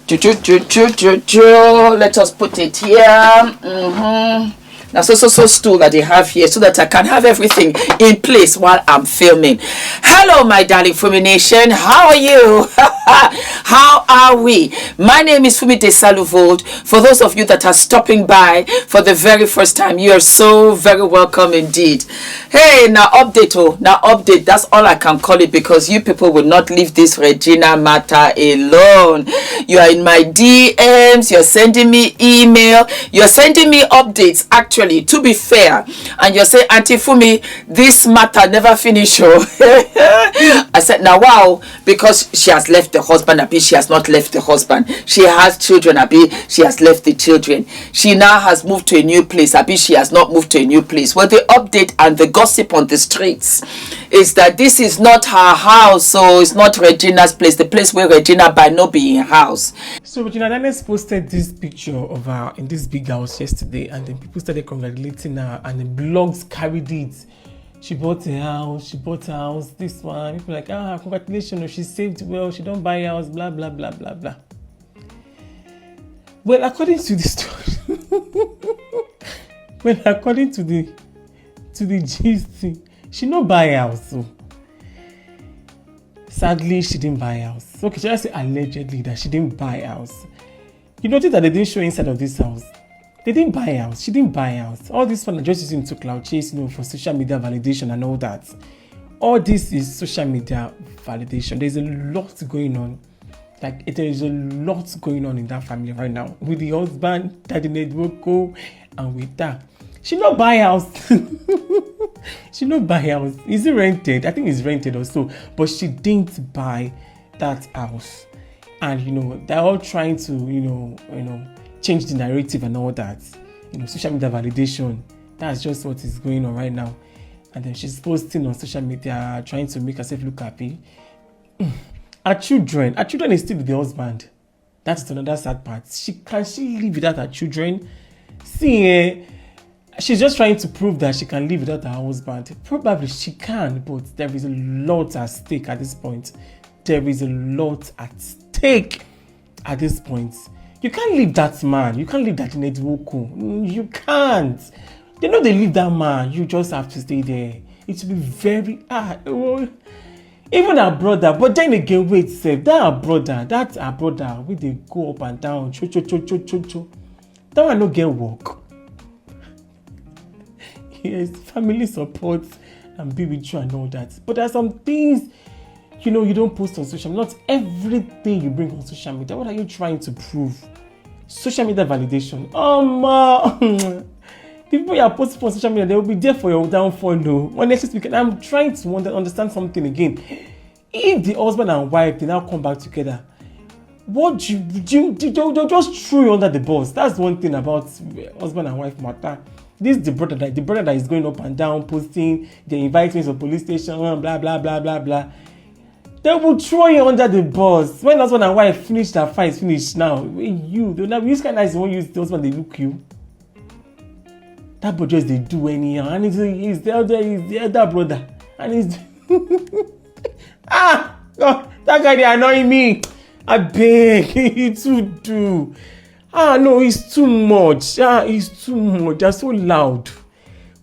Let us put it here. Now, so stool that they have here so that I can have everything in place while I'm filming. Hello, my darling Fumi Nation. How are you? How are we? My name is Fumidesaluvold. For those of you that are stopping by for the very first time, you are so very welcome indeed. Hey, now update. That's all I can call it because you people will not leave this Regina matter alone. You are in my DMs. You're sending me email. You're sending me updates. Actually, to be fair, and you say, Auntie Fumi, this matter never finish. I said, now wow, because she has left the husband, Abi, she has not left the husband. She has children, Abi, she has left the children. She now has moved to a new place, Abi, she has not moved to a new place. Well, the update and the gossip on the streets is that this is not her house, so it's not Regina's place, the place where Regina by no be in house. So Regina Daniels posted this picture of her in this big house yesterday, and then people started congratulating her, and the blogs carried it. She bought a house, this one. People like, congratulations, she saved well, she don't buy a house, blah, blah, blah, blah, blah. Well, according to the story, according to the gist, she don't buy a house. So sadly, she didn't buy a house. Okay, should I say allegedly that she didn't buy a house? You notice that they didn't show inside of this house. They didn't buy a house. She didn't buy a house. All this fun are just using to Clout chase, for social media validation and all that. All this is social media validation. There's a lot going on. There is a lot going on in that family right now. With the husband, Daddy Ned Nwoko, and with that. She not buy a house. She not buy a house. Is it rented? I think it's rented also. But she didn't buy that house. And, they're all trying to, change the narrative and all that. Social media validation. That's just what is going on right now. And then she's posting on social media, trying to make herself look happy. Her children is still with the husband. That's another sad part. Can she live without her children? See, she's just trying to prove that she can live without her husband. Probably she can, but there is a lot at stake at this point. There is a lot at stake at this point. You can't leave that man. You can't leave that Ned Nwoko. You can't. They leave that man. You just have to stay there. It will be very even our brother. But then again, wait, save. That's our brother. We they go up and down. Cho. That one no get work. Yes, family support and be with you and all that. But there are some things you don't post on social media. Not everything you bring on social media. What are you trying to prove? Social media validation. The people you are posting on social media, they will be there for your downfall. No, honestly speaking, I'm trying to understand something again. If the husband and wife they now come back together, what they'll just throw you under the bus. That's one thing about husband and wife matter. This is the brother that is going up and down, posting. They invite me to the police station, blah blah blah blah blah. They will throw you under the bus. When husband and wife finish their fight, finished now. They'll not use kind of won't use the husband, they look you. That boy just they do anyhow. And he's the elder brother. And he's God, that guy they annoying me. I beg, he too do. No, it's too much. It's too much. They're so loud.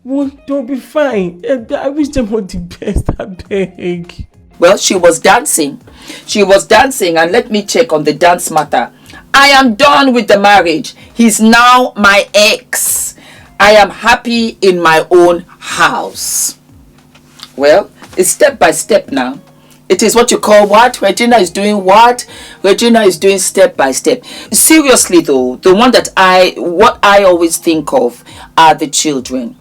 Well, they'll be fine. I wish them all the best. I beg. Well, she was dancing, and let me check on the dance matter. I am done with the marriage. He's now my ex. I am happy in my own house. Well, it's step by step now. It is what you call what? Regina is doing what? Regina is doing step by step. Seriously though, the one that what I always think of are the children.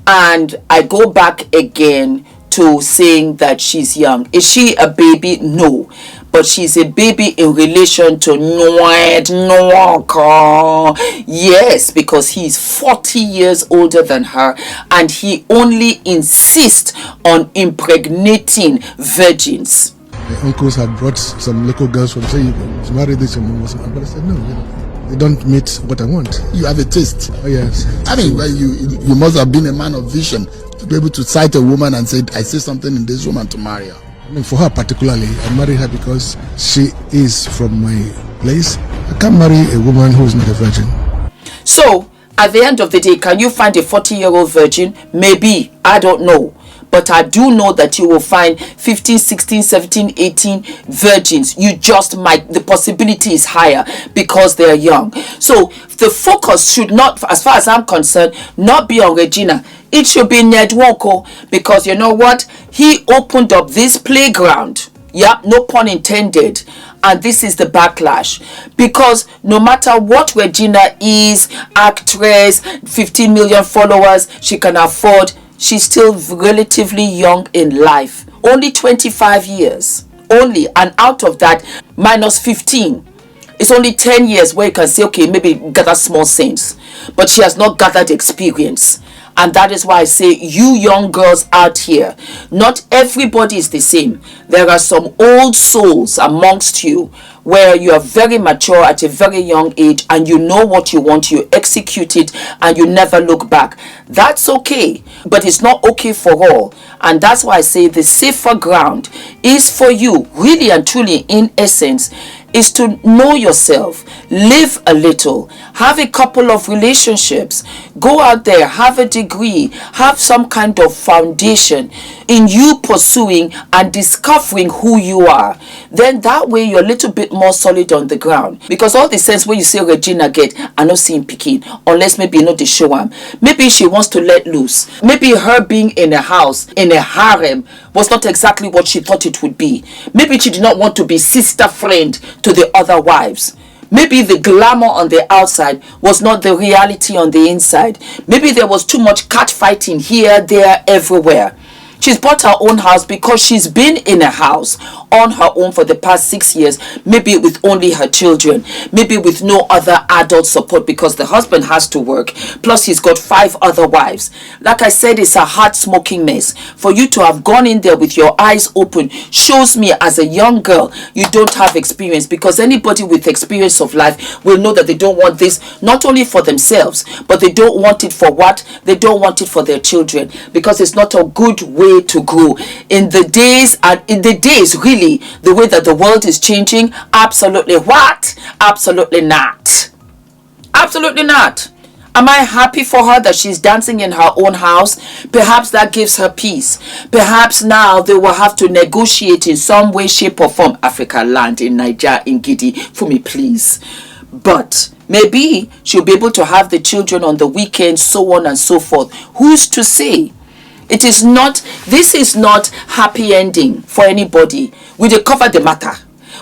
And I go back again to saying that she's young. Is she a baby? No. But she's a baby in relation to Ned Nwoko. Yes, because he's 40 years older than her and he only insists on impregnating virgins. The uncles had brought some local girls from saying, you marry this and but I said, no, they don't meet what I want. You have a taste. Oh yes. I mean, well, you must have been a man of vision to be able to cite a woman and say, I see something in this woman to marry her. I mean, for her particularly, I married her because she is from my place I can't marry a woman who is not a virgin. So, at the end of the day, can you find a 40-year-old virgin? Maybe. I don't know. But I do know that you will find 15, 16, 17, 18 virgins. You just might. The possibility is higher because they are young. So the focus should not, as far as I'm concerned, not be on Regina. It should be Ned Nwoko, because you know what? He opened up this playground. Yeah, no pun intended. And this is the backlash, because no matter what Regina is, actress, 15 million followers, she can afford, she's still relatively young in life. Only 25 years. Only. And out of that, minus 15. It's only 10 years where you can say, okay, maybe gather small sense. But she has not gathered experience. And that is why I say, you young girls out here, not everybody is the same. There are some old souls amongst you where you are very mature at a very young age and you know what you want, you execute it and you never look back. That's okay, but it's not okay for all. And that's why I say the safer ground is for you, really and truly, in essence, is to know yourself, live a little, have a couple of relationships, go out there, have a degree, have some kind of foundation in you pursuing and discovering who you are. Then that way you're a little bit more solid on the ground. Because all the sense when you say Regina get, I not seeing picking, unless maybe you know the show am. Maybe she wants to let loose. Maybe her being in a house, in a harem, was not exactly what she thought it would be. Maybe she did not want to be sister friend to the other wives. Maybe the glamour on the outside was not the reality on the inside. Maybe there was too much catfighting here, there, everywhere. She's bought her own house because she's been in a house on her own for the past 6 years, maybe with only her children, maybe with no other adult support because the husband has to work, plus he's got 5 other wives. Like I said, it's a hot smoking mess. For you to have gone in there with your eyes open shows me as a young girl you don't have experience, because anybody with experience of life will know that they don't want this not only for themselves, but they don't want it for what? They don't want it for their children, because it's not a good way to grow in the days, and in the days really the way that the world is changing. Absolutely what? Absolutely not. Absolutely not. Am I happy for her that she's dancing in her own house? Perhaps that gives her peace. Perhaps now they will have to negotiate in some way, shape or form. Africa land, in Niger, in Gidi, Fumi, please. But maybe she'll be able to have the children on the weekend, so on and so forth. Who's to say? It is not, this is not happy ending for anybody. We dey cover the matter.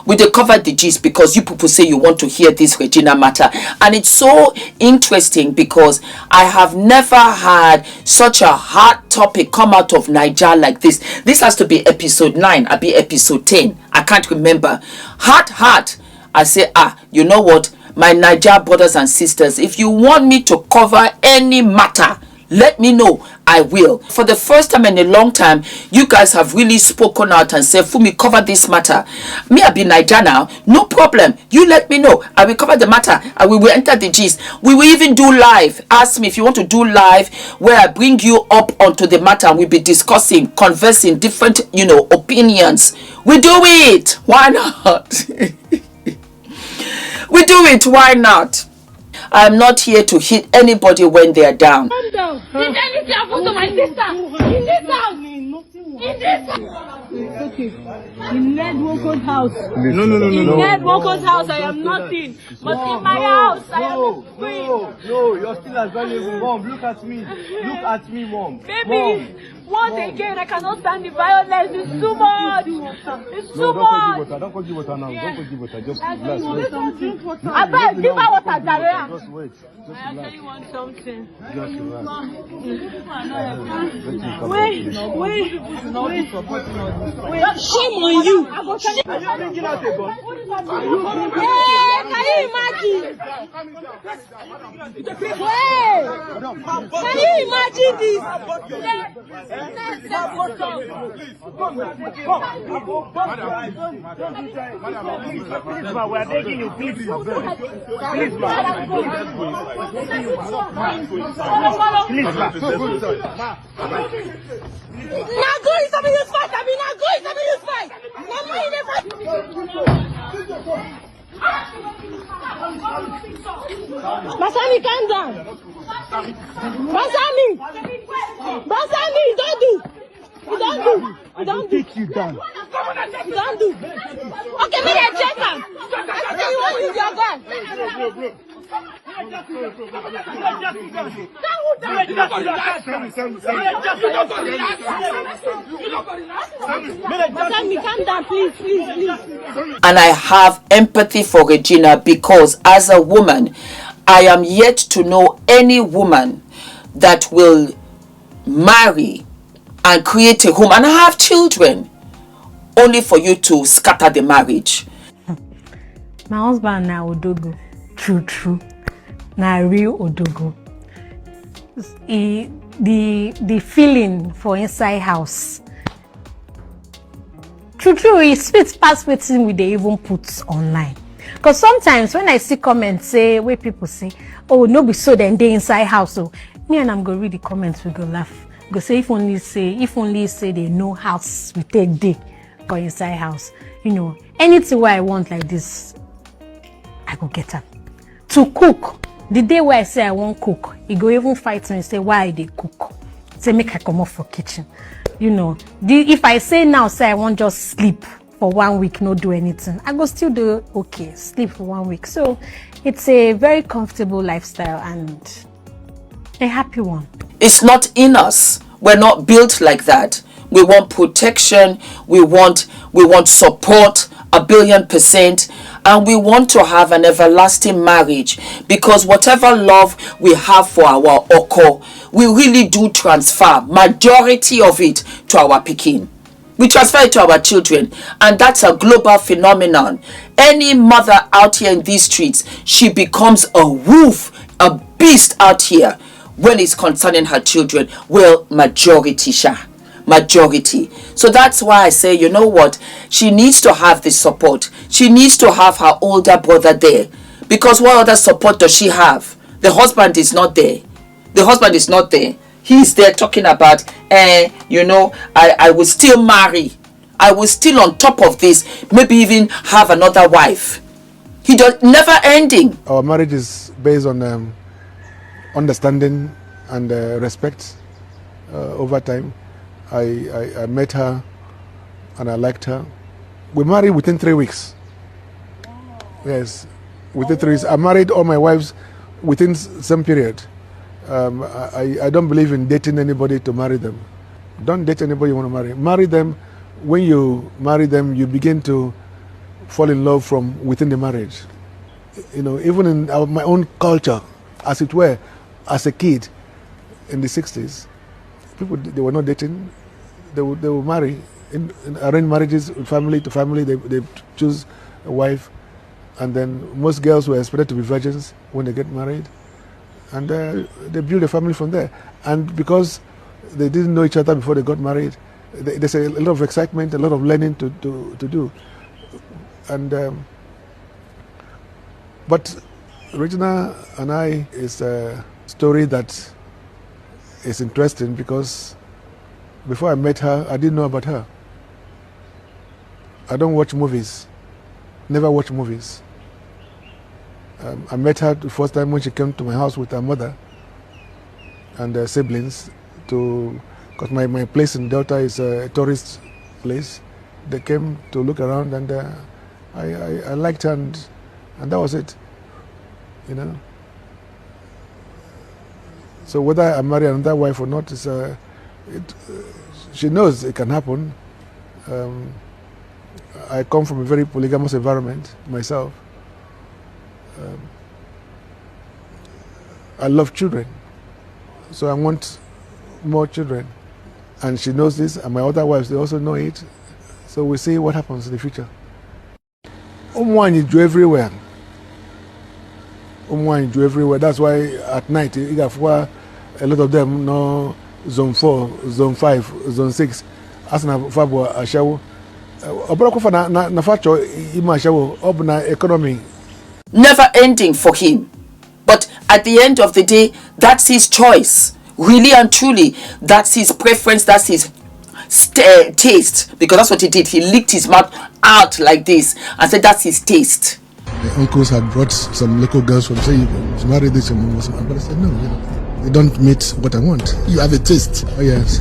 We dey cover the gist because you people say you want to hear this Regina matter. And it's so interesting because I have never had such a hot topic come out of Niger like this. This has to be episode 9, I'll be episode 10. I can't remember. Hot. I say, you know what? My Niger brothers and sisters, if you want me to cover any matter, let me know. I will. For the first time in a long time, you guys have really spoken out and said, Fumi, cover this matter. Me, I be Niger now. No problem. You let me know. I will cover the matter. I will enter the gist. We will even do live. Ask me if you want to do live where I bring you up onto the matter and we'll be discussing, conversing different, opinions. We do it. Why not? We do it. Why not? I'm not here to hit anybody when they're down. Calm down. Did anything happen to my sister? In this house? In this house? It's okay. In Ned Nwoko's house. No. In Ned Nwoko's house, I am nothing. But in my house, I am a queen. No, you're still as valuable. Mom, look at me. Look at me, Mom. Baby, once again, I cannot stand the violence. It's too much. It's too much. Don't go give water now. Don't go give water. Just relax. I bet give her water, Daria. Just wait. I actually want something. Just relax. Wait. Shame on you. Are you bringing out a gun? Hey, can you imagine? Wait. Can you imagine this? Please, ma, we are begging you, please. Please, ma. Please, ma. Now go is something you fight. I mean, now go is something you fight. Mama, you never. Basami, calm down. Basami, don't do. You don't do. You don't do. You don't do. Okay, me I check him. I say you won't use your gun. Basami, calm down, please. And I have empathy for Regina because as a woman, I am yet to know any woman that will marry and create a home and have children only for you to scatter the marriage. My husband na odogo, true. Na real odogo. The feeling for inside house. True, it sweet past wetin we dey even put online. Because sometimes when I see comments say where people say, oh, no be so then they inside house. So me and I'm go read the comments, we go laugh. Go say if only say they know house we take day go inside house. You know, anything where I want like this, I go get up. To cook, the day where I say I won't cook, he go even fight me and say why they cook. Say make I come off for kitchen. You know, if I say now say I won't just sleep for 1 week, not do anything, I go still do okay, sleep for 1 week. So it's a very comfortable lifestyle and a happy one. It's not in us. We're not built like that. We want protection. We want support 1,000,000%. And we want to have an everlasting marriage because whatever love we have for our oko, we really do transfer majority of it to our pikin. We transfer it to our children, and that's a global phenomenon. Any mother out here in these streets, she becomes a wolf, a beast out here when it's concerning her children. Well, majority. So that's why I say, you know what? She needs to have the support. She needs to have her older brother there. Because what other support does she have? The husband is not there. He's there talking about, I will still marry. I will still on top of this, maybe even have another wife. He does never ending. Our marriage is based on understanding and respect over time. I met her and I liked her. We married within 3 weeks. Yes, within 3 weeks. I married all my wives within some period. I don't believe in dating anybody to marry them. Don't date anybody you want to marry. Marry them. When you marry them, you begin to fall in love from within the marriage. You know, even in my own culture, as it were, as a kid in the 60s, people, they were not dating. They would marry in arranged marriages, family to family. They choose a wife, and then most girls were expected to be virgins when they get married, and they build a family from there. And because they didn't know each other before they got married, there's a lot of excitement, a lot of learning to do. And but Regina and I is a story that is interesting because before I met her, I didn't know about her. I don't watch movies, never watch movies. I met her the first time when she came to my house with her mother and her siblings because my place in Delta is a tourist place. They came to look around and I liked her and that was it, you know. So whether I marry another wife or not, she knows it can happen. I come from a very polygamous environment myself. I love children, so I want more children. And she knows this, and my other wives, they also know it. So we'll see what happens in the future. You do everywhere. You do everywhere. That's why at night, you got a lot of them know zone 4, zone 5, zone 6. As na fabo ashawo. Obrako fa na facho ima ashawo obna economy. Never ending for him. But at the end of the day, that's his choice. Really and truly, that's his preference, that's his taste. Because that's what he did. He licked his mouth out like this and said that's his taste. The uncles had brought some local girls from say she married this woman. But I said, no, they don't meet what I want. You have a taste. Oh yes.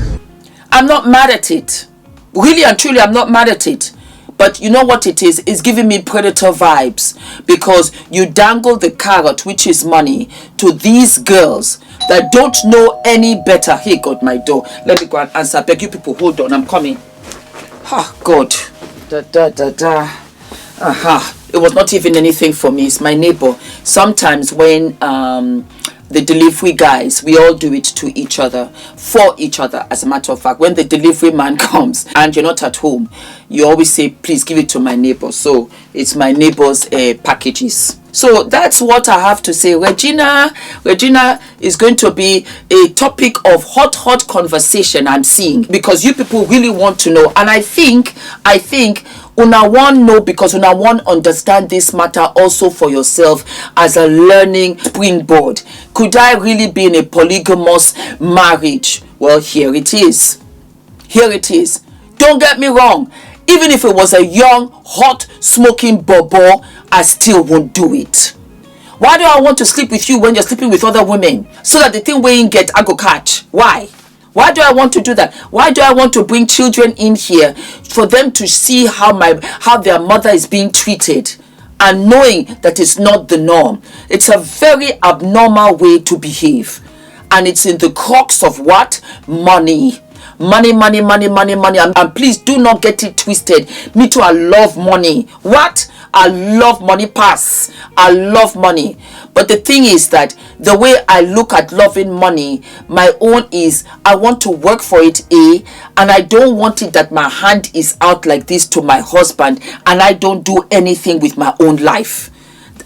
I'm not mad at it. Really and truly, I'm not mad at it. But you know what it is? It's giving me predator vibes. Because you dangle the carrot, which is money, to these girls that don't know any better. Hey, God, my door. Let me go and answer. Beg you people, hold on. I'm coming. Ah, God. It was not even anything for me. It's my neighbor. Sometimes when the delivery guys, we all do it to each other, for each other. As a matter of fact, when the delivery man comes and you're not at home, you always say, please give it to my neighbor. So it's my neighbor's packages. So that's what I have to say. Regina is going to be a topic of hot conversation, I'm seeing, because you people really want to know. And I think una want know, because una want understand this matter also for yourself as a learning springboard. Could I really be in a polygamous marriage? Well, here it is. Don't get me wrong. Even if it was a young, hot, smoking bobo, I still won't do it. Why do I want to sleep with you when you're sleeping with other women? So that the thing we ain't get, I go catch. Why? Why do I want to do that? Why do I want to bring children in here for them to see how their mother is being treated, and knowing that it's not the norm? It's a very abnormal way to behave, and it's in the crux of what? Money. And please do not get it twisted. Me too, I love money. What? I love money pass. I love money. But the thing is that the way I look at loving money, my own is I want to work for it, and I don't want it that my hand is out like this to my husband and I don't do anything with my own life.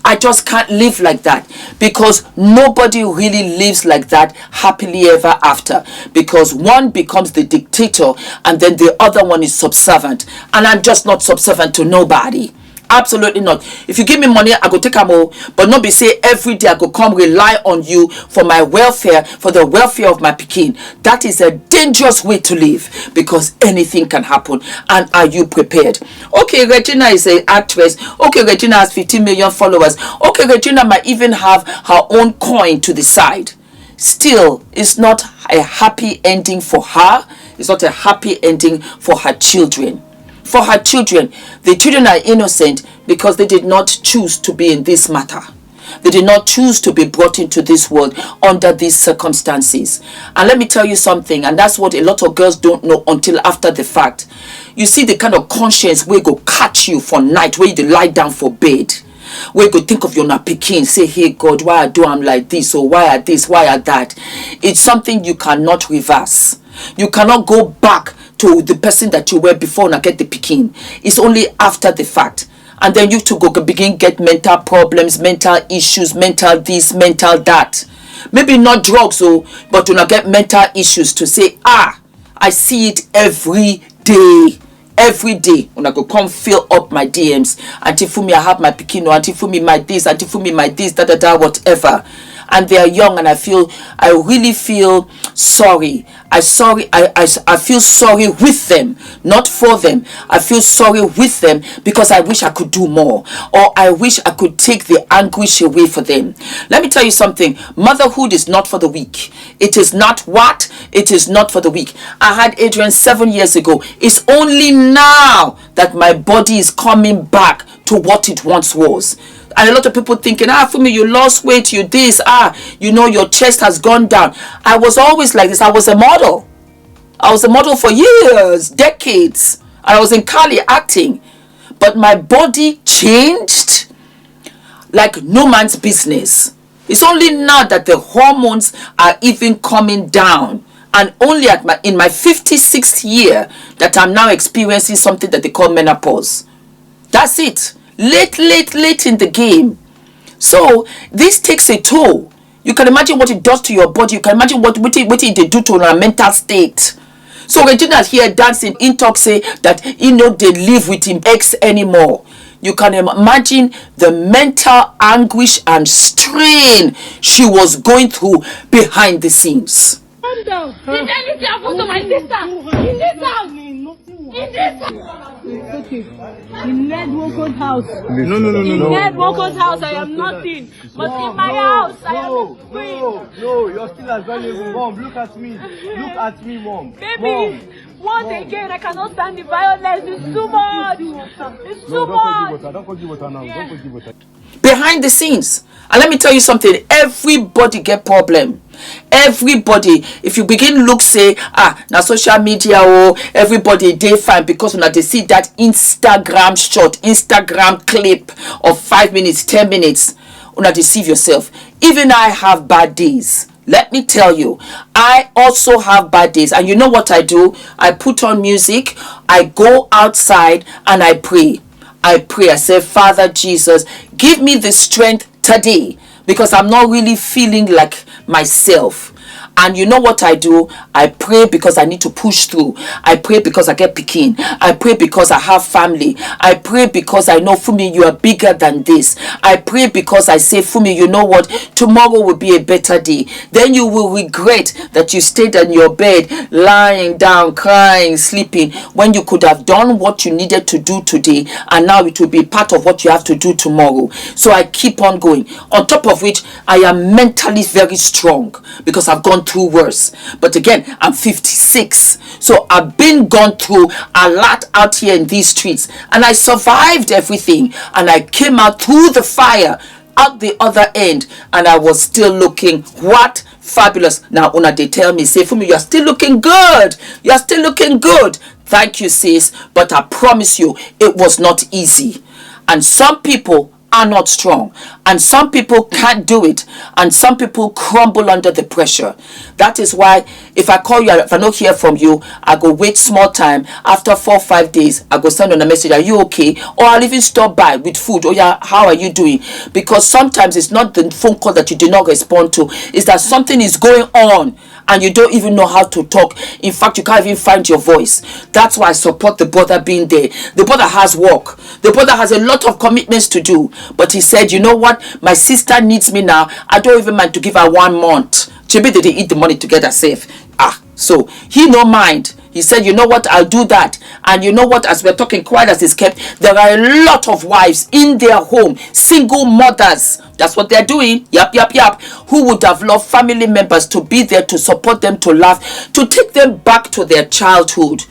I just can't live like that, because nobody really lives like that happily ever after, because one becomes the dictator and then the other one is subservient, and I'm just not subservient to nobody. Absolutely not. If you give me money, I go take a more, but not be say every day I go come rely on you for my welfare, for the welfare of my pikin. That is a dangerous way to live, because anything can happen. And are you prepared? Okay, Regina is an actress. Okay, Regina has 15 million followers. Okay, Regina might even have her own coin to the side. Still, it's not a happy ending for her. It's not a happy ending for her children. For her children, the children are innocent because they did not choose to be in this matter. They did not choose to be brought into this world under these circumstances. And let me tell you something, and that's what a lot of girls don't know until after the fact. You see the kind of conscience where go catch you for night, where you lie down for bed, where you go think of your pikin, say, hey God, why I do I'm like this, or why are this, why are that. It's something you cannot reverse. You cannot go back to the person that you were before and get the pikin. It's only after the fact. And then you to go begin get mental problems, mental issues, mental this, mental that. Maybe not drugs, but you get mental issues to say, I see it every day. Every day when I go come fill up my DMs, Auntie Fumi, I have my pikin, Auntie Fumi, my this, Auntie Fumi, my this, whatever. And they are young, and I really feel sorry. I feel sorry with them, not for them. I feel sorry with them because I wish I could do more, or I wish I could take the anguish away for them. Let me tell you something. Motherhood is not for the weak. It is not what? It is not for the weak. I had Adrian 7 years ago. It's only now that my body is coming back to what it once was. And a lot of people thinking, Fumi, you lost weight, you this, your chest has gone down. I was always like this. I was a model. I was a model for years, decades. And I was in Cali acting. But my body changed like no man's business. It's only now that the hormones are even coming down. And only in my 56th year that I'm now experiencing something that they call menopause. That's it. Late in the game. So this takes a toll. You can imagine what it does to your body. You can imagine what it do to our mental state. So Regina here dancing in talk say that they live with him ex anymore. You can imagine the mental anguish and strain she was going through behind the scenes. Calm down. Did anything happen to my sister? In this house? In this Okay. In Ned Nwoko's house. No. In Ned Nwoko's house, I am nothing. But in my house, I am free. No, you're still as valuable. Mom, look at me. Look at me, Mom. Baby, once again, I cannot stand the violence. It's too much. It's too much. Don't forgive water now. Don't forgive water. Behind the scenes. And let me tell you something. Everybody get problem. Everybody, if you begin look say now social media everybody they fine because when they see that Instagram shot, Instagram clip of 5 minutes, 10 minutes, una deceive yourself. Even I have bad days. Let me tell you, I also have bad days. And you know what I do? I put on music, I go outside and I pray. I say, Father Jesus, give me the strength today because I'm not really feeling like myself. And you know what I do? I pray because I need to push through. I pray because I get picking. I pray because I have family. I pray because I know, Fumi, you are bigger than this. I pray because I say, Fumi, you know what? Tomorrow will be a better day. Then you will regret that you stayed on your bed, lying down, crying, sleeping, when you could have done what you needed to do today. And now it will be part of what you have to do tomorrow. So I keep on going. On top of which, I am mentally very strong because I've gone through worse. But again, I'm 56, so I've been gone through a lot out here in these streets, and I survived everything, and I came out through the fire out the other end, and I was still looking what fabulous. Now una they tell me, say, Fumi, you're still looking good, you're still looking good. Thank you, sis, but I promise you it was not easy. And some people are not strong, and some people can't do it, and some people crumble under the pressure. That is why if I call you, if I don't hear from you, I go wait small time. After 4 or 5 days, I go send on a message, are you okay? Or I'll even stop by with food. Oh yeah, how are you doing? Because sometimes it's not the phone call that you did not respond to, it's that something is going on and you don't even know how to talk. In fact, you can't even find your voice. That's why I support the brother being there. The brother has work. The brother has a lot of commitments to do. But he said, you know what? My sister needs me now. I don't even mind to give her 1 month. Maybe they eat the money together safe. So he no mind. He said, you know what, I'll do that. And you know what, as we're talking quiet as it's kept, there are a lot of wives in their home, single mothers. That's what they're doing. Yep. Who would have loved family members to be there to support them, to laugh, to take them back to their childhood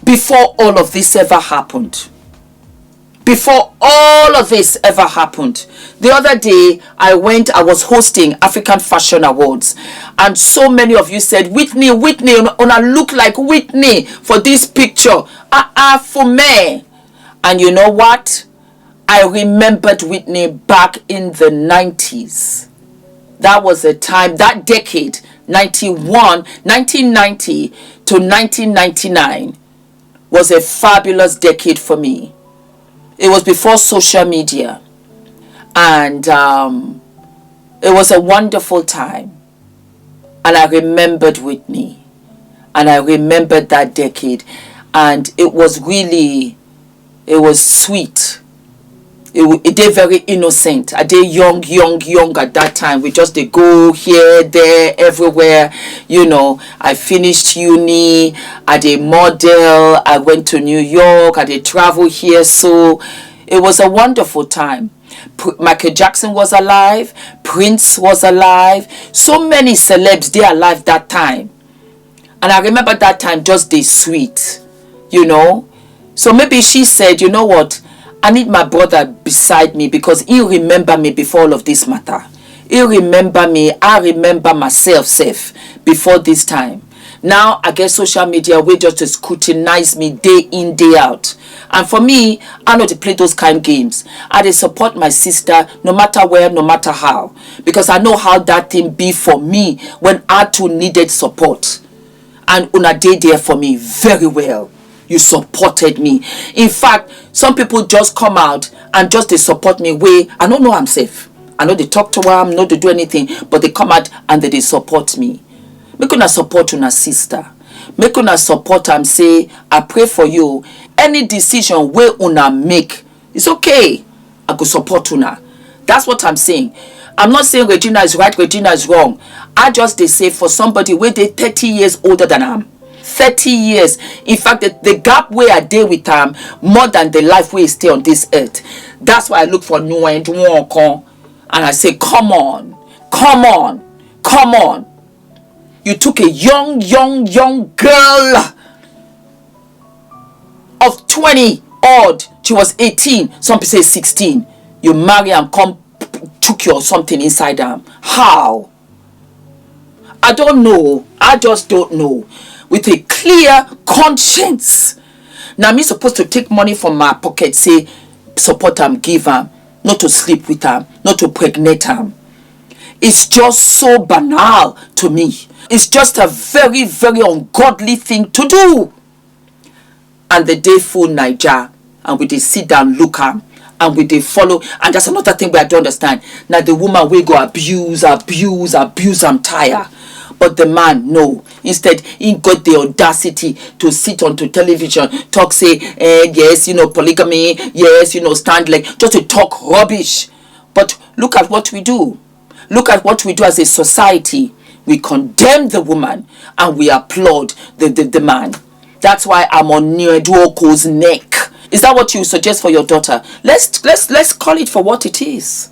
before all of this ever happened. Before all of this ever happened. The other day, I was hosting African Fashion Awards. And so many of you said, Whitney, I look like Whitney for this picture. For me. And you know what? I remembered Whitney back in the 90s. That was a time, that decade, 1990 to 1999, was a fabulous decade for me. It was before social media, and it was a wonderful time. And I remembered Whitney, and I remembered that decade, and it was sweet. It did very innocent. I did young at that time. We just did go here, there, everywhere. You know, I finished uni. I did model. I went to New York. I did travel here. So it was a wonderful time. Michael Jackson was alive. Prince was alive. So many celebs, they alive that time. And I remember that time just the sweet, you know. So maybe she said, you know what? I need my brother beside me because he'll remember me before all of this matter. He'll remember me. I remember myself safe before this time. Now I get social media way just to scrutinize me day in, day out. And for me, I know to play those kind of games. I dey support my sister no matter where, no matter how. Because I know how that thing be for me when I too needed support. And una dey there for me very well. You supported me. In fact, some people just come out and just they support me way. I don't know I'm safe. I know they talk to them, know they do anything, but they come out and they support me. Make una support una sister. Make una support and say, I pray for you. Any decision where una make, it's okay. I go support una. That's what I'm saying. I'm not saying Regina is right, Regina is wrong. I just they say for somebody where they 30 years older than I am. 30 years. In fact, the gap where I deal with them more than the life where I stay on this earth. That's why I look for Ned Nwoko, and I say, come on. You took a young girl of 20 odd. She was 18. Some people say 16. You marry and come took your something inside them. How? I don't know. I just don't know. With a clear conscience. Now me supposed to take money from my pocket, say support them, give them, not to sleep with them, not to pregnate them. It's just so banal to me. It's just a very, very ungodly thing to do. And the day full Niger, and we dey sit down, look am, and we dey follow. And that's another thing we I don't understand. Now the woman will go abuse, I'm tired. But the man, no. Instead, he got the audacity to sit onto television, talk, say, yes, polygamy, yes, stand like, just to talk rubbish. But look at what we do. Look at what we do as a society. We condemn the woman and we applaud the man. That's why I'm on Ned Nwoko's neck. Is that what you suggest for your daughter? Let's call it for what it is.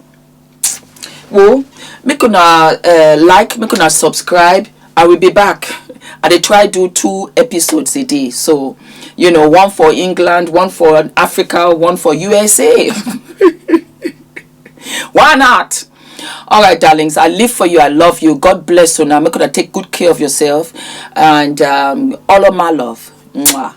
Well, make una like, make una subscribe. I will be back. I dey try do 2 episodes a day. So, one for England, one for Africa, one for USA. Why not? All right, darlings, I live for you. I love you. God bless you. Now, make sure to take good care of yourself. And all of my love. Mwah.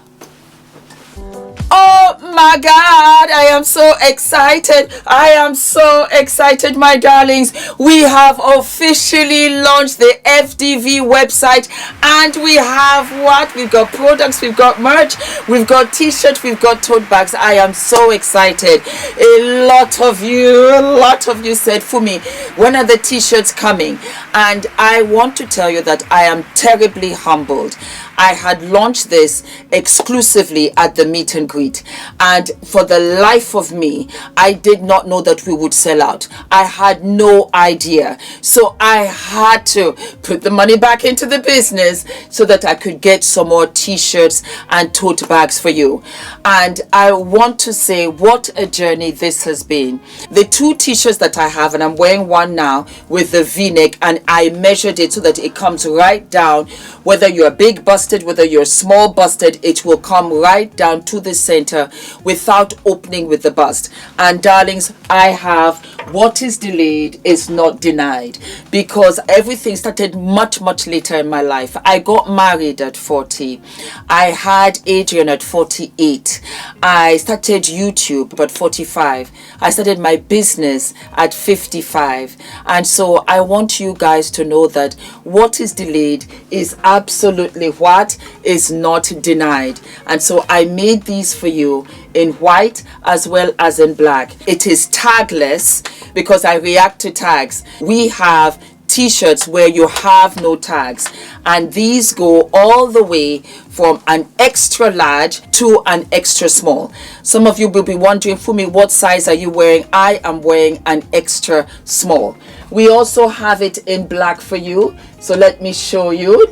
Oh my God, I am so excited. I am so excited, my darlings. We have officially launched the FDV website, and we have what? We've got products, we've got merch, we've got t-shirts, we've got tote bags. I am so excited. A lot of you said, Fumi, when are the t-shirts coming? And I want to tell you that I am terribly humbled. I had launched this exclusively at the meet and greet, and for the life of me, I did not know that we would sell out. I had no idea. So I had to put the money back into the business so that I could get some more t-shirts and tote bags for you. And I want to say what a journey this has been. The 2 t-shirts that I have, and I'm wearing one now with the v-neck, and I measured it so that it comes right down. Whether you're big busted, whether you're small busted, it will come right down to the center without opening with the bust. And darlings, I have what is delayed is not denied, because everything started much later in my life. I got married at 40. I had Adrian at 48. I started YouTube at 45. I started my business at 55. And so I want you guys to know that what is delayed is absolutely what is not denied. And so I made these for you in white as well as in black. It is tagless because I react to tags. We have t-shirts where you have no tags, and these go all the way from an extra large to an extra small. Some of you will be wondering, Fumi, what size are you wearing? I am wearing an extra small. We also have it in black for you, so let me show you.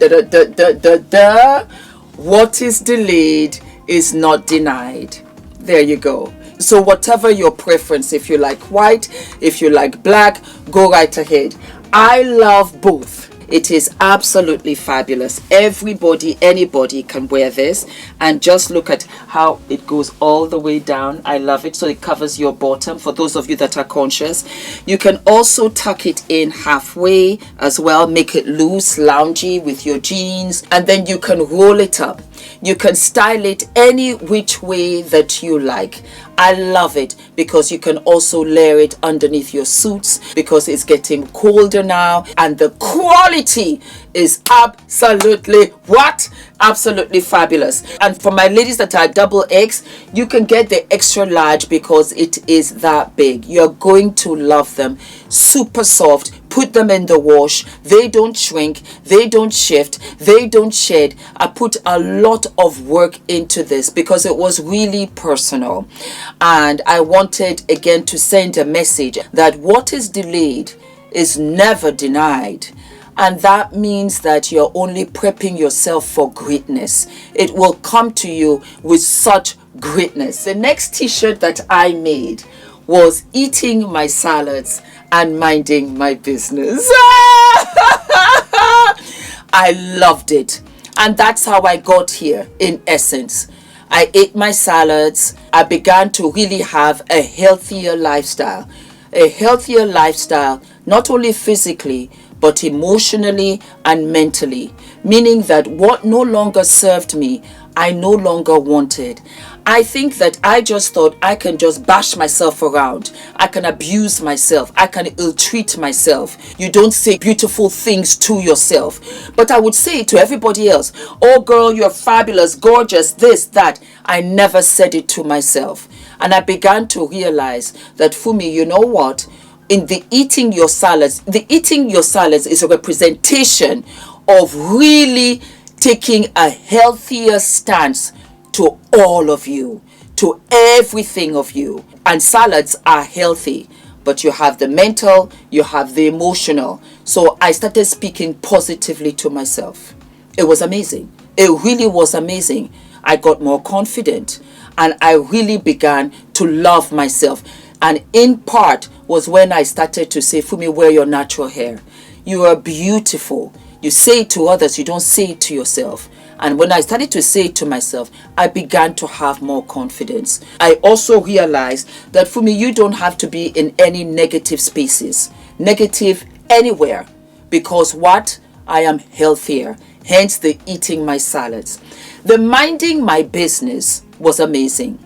What is delayed is not denied. There you go. So whatever your preference, if you like white, if you like black, go right ahead. I love both. It is absolutely fabulous. Everybody, anybody can wear this, and just look at how it goes all the way down. I love it. So it covers your bottom for those of you that are conscious. You can also tuck it in halfway as well, make it loose, loungy with your jeans, and then you can roll it up. You can style it any which way that you like. I love it because you can also layer it underneath your suits because it's getting colder now, and the quality is absolutely what? Absolutely fabulous. And for my ladies that are double X, you can get the extra large because it is that big. You're going to love them. Super soft. Put them in the wash. They don't shrink. They don't shift. They don't shed. I put a lot of work into this because it was really personal. And I wanted again to send a message that what is delayed is never denied. And that means that you're only prepping yourself for greatness. It will come to you with such greatness. The next t-shirt that I made was eating my salads and minding my business. I loved it. And that's how I got here, in essence. I ate my salads. I began to really have a healthier lifestyle. A healthier lifestyle, not only physically, but emotionally and mentally. Meaning that what no longer served me, I no longer wanted. I think that I just thought I can just bash myself around. I can abuse myself. I can ill-treat myself. You don't say beautiful things to yourself. But I would say it to everybody else. Oh girl, you're fabulous, gorgeous, this, that. I never said it to myself. And I began to realize that, Fumi, you know what? In the eating your salads is a representation of really taking a healthier stance to all of you, to everything of you. And salads are healthy, but you have the mental, you have the emotional. So I started speaking positively to myself. It was amazing. It really was amazing. I got more confident and I really began to love myself. And in part was when I started to say, Fumi, wear your natural hair. You are beautiful. You say it to others, you don't say it to yourself. And when I started to say it to myself, I began to have more confidence. I also realized that for me, you don't have to be in any negative spaces, negative anywhere, because what? I am healthier. Hence the eating my salads. The minding my business was amazing,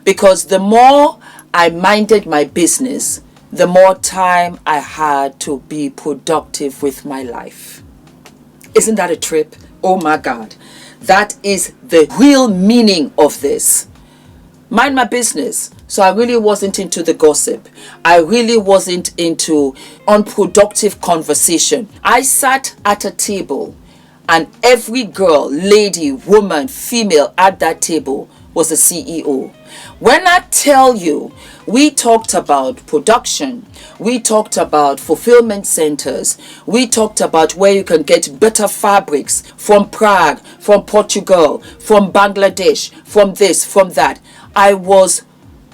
because the more I minded my business, the more time I had to be productive with my life. Isn't that a trip? Oh my God. That is the real meaning of this. Mind my business. So I really wasn't into the gossip. I really wasn't into unproductive conversation. I sat at a table and every girl, lady, woman, female at that table was a CEO. When I tell you, we talked about production, we talked about fulfillment centers, we talked about where you can get better fabrics from Prague, from Portugal, from Bangladesh, from this, from that. I was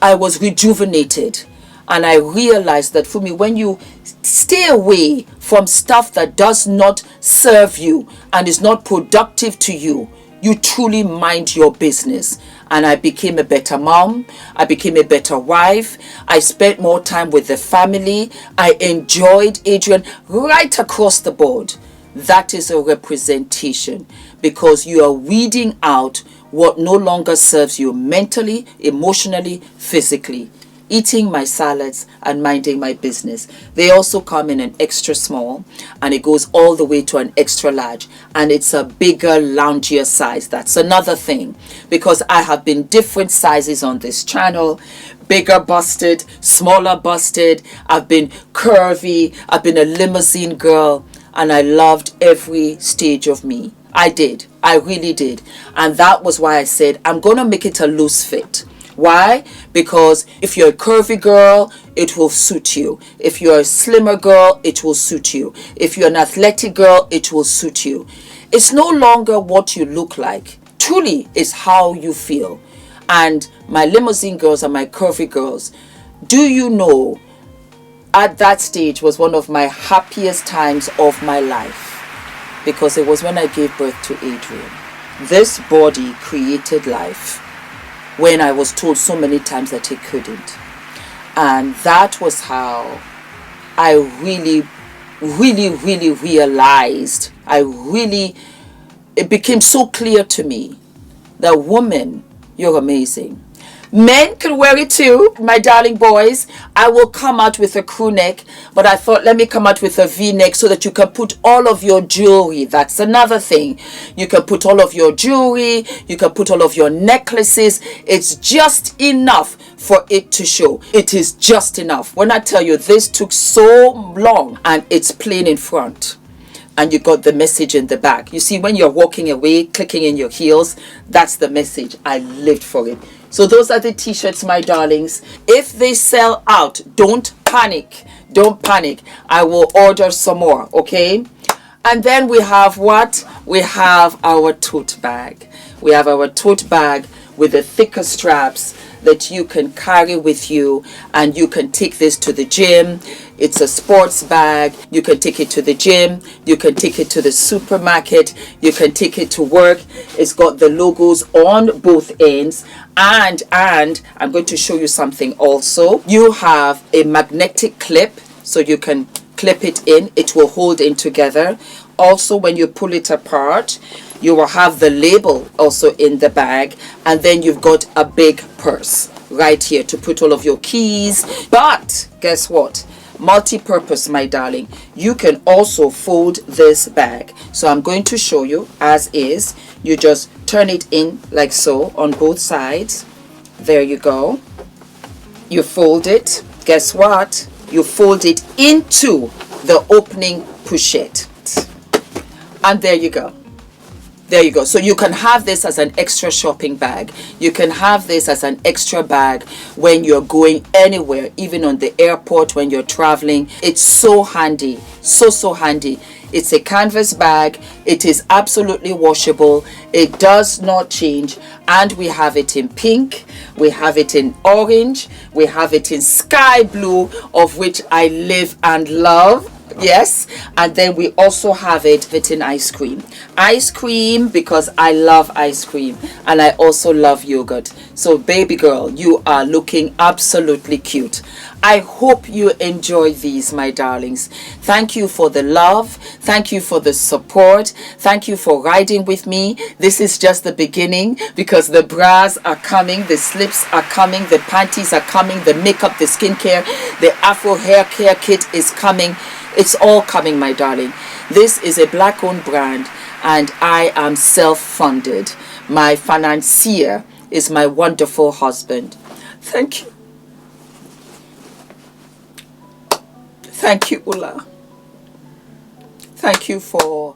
rejuvenated, and I realized that for me, when you stay away from stuff that does not serve you and is not productive to you, you truly mind your business. And I became a better mom. I became a better wife. I spent more time with the family. I enjoyed Adrian right across the board. That is a representation, because you are weeding out what no longer serves you mentally, emotionally, physically. Eating my salads and minding my business. They also come in an extra small, and it goes all the way to an extra large, and it's a bigger, loungier size. That's another thing, because I have been different sizes on this channel. Bigger busted, smaller busted. I've been curvy. I've been a limousine girl, and I loved every stage of me. I did. I really did. And that was why I said I'm going to make it a loose fit. Why? Because if you're a curvy girl, it will suit you. If you're a slimmer girl, it will suit you. If you're an athletic girl, it will suit you. It's no longer what you look like. Truly, it's how you feel. And my limousine girls and my curvy girls, do you know, at that stage was one of my happiest times of my life, because it was when I gave birth to Adrian. This body created life when I was told so many times that it couldn't. And that was how I really realized, it became so clear to me that, woman, you're amazing. Men can wear it too, my darling boys. I will come out with a crew neck, but I thought, let me come out with a V-neck so that you can put all of your jewelry. That's another thing. You can put all of your jewelry, you can put all of your necklaces. It's just enough for it to show. It is just enough. When I tell you, this took so long, and it's plain in front, and you got the message in the back. You see, when you're walking away, clicking in your heels, that's the message. I lived for it. So those are the t-shirts, my darlings. If they sell out, don't panic. Don't panic. I will order some more, okay? And then we have what? We have our tote bag. We have our tote bag with the thicker straps that you can carry with you, and you can take this to the gym. It's a sports bag. You can take it to the gym. You can take it to the supermarket. You can take it to work. It's got the logos on both ends. And I'm going to show you something also. You have a magnetic clip, so you can clip it in. It will hold in together. Also, when you pull it apart, you will have the label also in the bag, and then you've got a big purse right here to put all of your keys. But guess what? Multi-purpose, my darling. You can also fold this bag. So I'm going to show you as is. You just turn it in like so on both sides. There you go. You fold it. Guess what? You fold it into the opening pochette. And there you go. There you go. So you can have this as an extra shopping bag. You can have this as an extra bag when you're going anywhere, even on the airport, when you're traveling. It's so handy. So handy. It's a canvas bag. It is absolutely washable. It does not change. And we have it in pink. We have it in orange. We have it in sky blue, of which I live and love. Yes, and then we also have it in ice cream because I love ice cream, and I also love yogurt. So baby girl, you are looking absolutely cute. I hope you enjoy these, my darlings. Thank you for the love. Thank you for the support. Thank you for riding with me. This is just the beginning, because the bras are coming, the slips are coming, the panties are coming, the makeup, the skincare, the Afro hair care kit is coming. It's all coming, my darling. This is a black-owned brand, and I am self-funded. My financier is my wonderful husband. Thank you. Thank you, Ula. Thank you for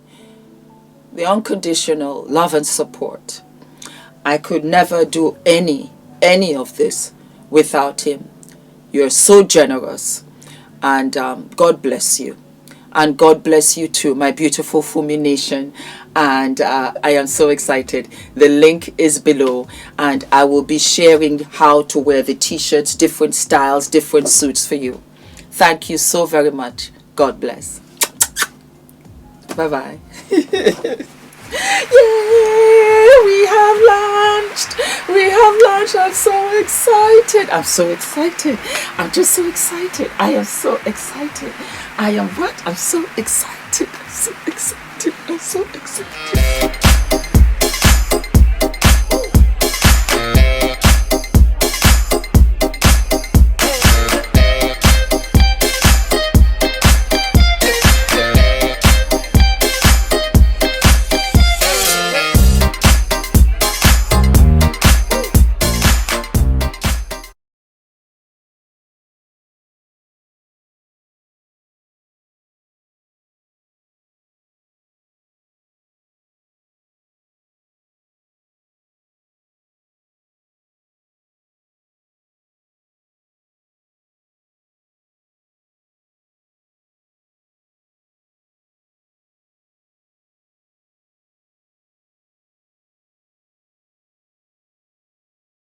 the unconditional love and support. I could never do any of this without him. You're so generous. And God bless you. And God bless you too, my beautiful Fumi Nation. And I am so excited. The link is below. And I will be sharing how to wear the t-shirts, different styles, different suits for you. Thank you so very much. God bless. Bye-bye. Yay! We have launched. We have launched. I'm so excited. I'm so excited. I'm just so excited. I am so excited. I am what? I'm so excited. I'm so excited. I'm so excited.